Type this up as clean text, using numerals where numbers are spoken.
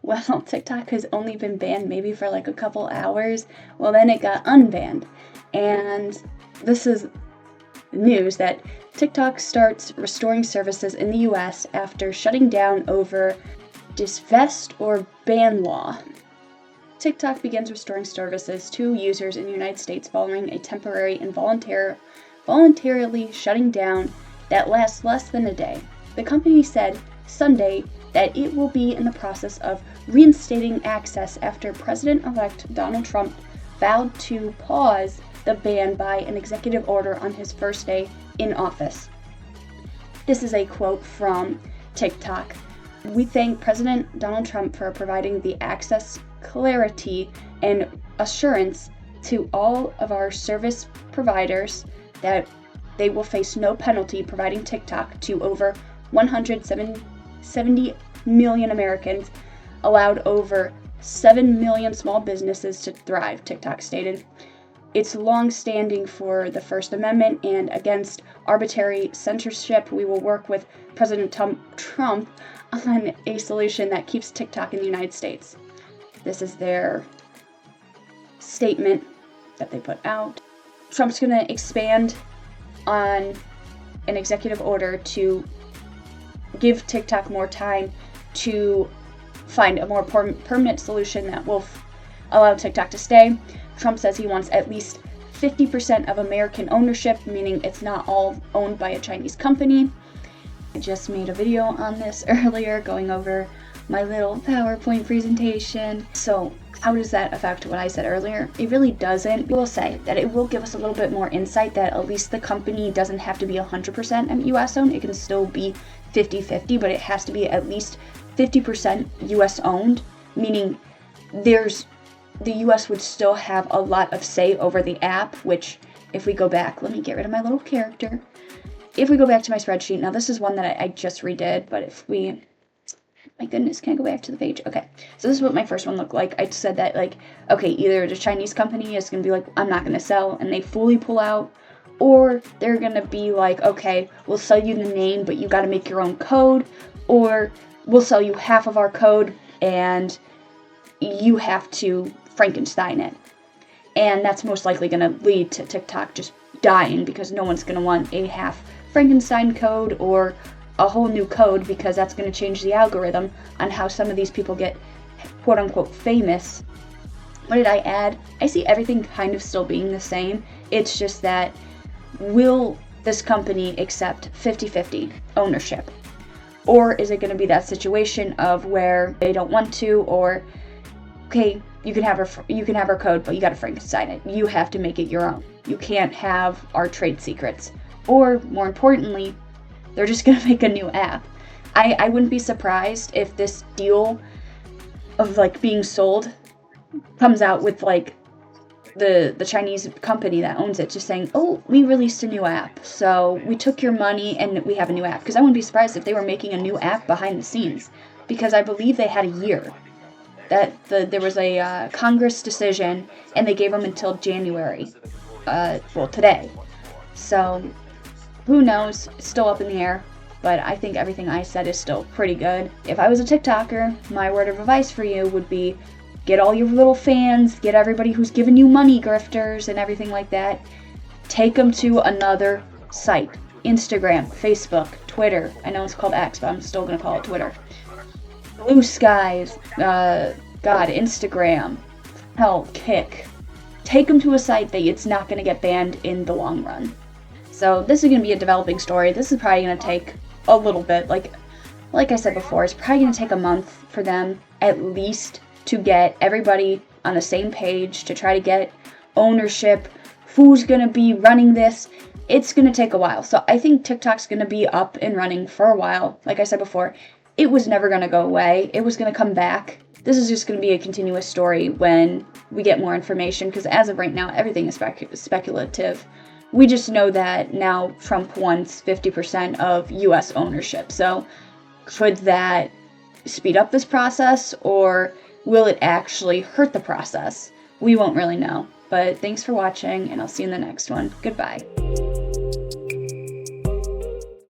Well, TikTok has only been banned maybe for like a couple hours. Well, then it got unbanned. And this is news that TikTok starts restoring services in the US after shutting down over divest or ban law. TikTok begins restoring services to users in the United States following a temporary and voluntarily shutting down that lasts less than a day. The company said Sunday that it will be in the process of reinstating access after President-elect Donald Trump vowed to pause the ban by an executive order on his first day in office. This is a quote from TikTok. "We thank President Donald Trump for providing the access, clarity, and assurance to all of our service providers that they will face no penalty providing TikTok to over 170 million Americans, allowed over 7 million small businesses to thrive," TikTok stated. "It's long-standing for the First Amendment and against arbitrary censorship. We will work with President Trump on a solution that keeps TikTok in the United States." This is their statement that they put out. Trump's going to expand on an executive order to give TikTok more time to find a more permanent solution that will allow TikTok to stay. Trump says he wants at least 50% of American ownership, meaning it's not all owned by a Chinese company. I just made a video on this earlier going over my little PowerPoint presentation. So how does that affect what I said earlier? It really doesn't. I will say that it will give us a little bit more insight that at least the company doesn't have to be 100% US owned. It can still be 50-50, but it has to be at least 50% US owned, meaning the US would still have a lot of say over the app, which if we go back, let me get rid of my little character. If we go back to my spreadsheet, now this is one that I just redid, but if we, my goodness, can I go back to the page? Okay, so this is what my first one looked like. I said that, like, okay, either the Chinese company is going to be like, I'm not going to sell, and they fully pull out, or they're going to be like, okay, we'll sell you the name, but you got to make your own code, or we'll sell you half of our code, and you have to Frankenstein it. And that's most likely going to lead to TikTok just dying because no one's going to want a half Frankenstein code or a whole new code, because that's going to change the algorithm on how some of these people get quote unquote famous. What did I add? I see everything kind of still being the same. It's just that, will this company accept 50-50 ownership? Or is it going to be that situation of where they don't want to, or okay, you can have our code, but you got to Frankenstein it. You have to make it your own. You can't have our trade secrets. Or more importantly, they're just going to make a new app. I wouldn't be surprised if this deal of like being sold comes out with like the Chinese company that owns it just saying, oh, we released a new app, so we took your money and we have a new app. Because I wouldn't be surprised if they were making a new app behind the scenes, because I believe they had a year. That there was a Congress decision, and they gave them until January, well, today. So, who knows? It's still up in the air, but I think everything I said is still pretty good. If I was a TikToker, my word of advice for you would be, get all your little fans, get everybody who's giving you money, grifters, and everything like that, take them to another site. Instagram, Facebook, Twitter. I know it's called X, but I'm still going to call it Twitter. Blue Skies, Instagram, hell, Kick. Take them to a site that it's not going to get banned in the long run. So this is going to be a developing story. This is probably going to take a little bit. Like I said before, it's probably going to take a month for them at least to get everybody on the same page, to try to get ownership, who's going to be running this. It's going to take a while. So I think TikTok's going to be up and running for a while. Like I said before, it was never going to go away. It was going to come back. This is just going to be a continuous story when we get more information, because as of right now, everything is speculative. We just know that now Trump wants 50% of U.S. ownership. So could that speed up this process, or will it actually hurt the process? We won't really know. But thanks for watching, and I'll see you in the next one. Goodbye.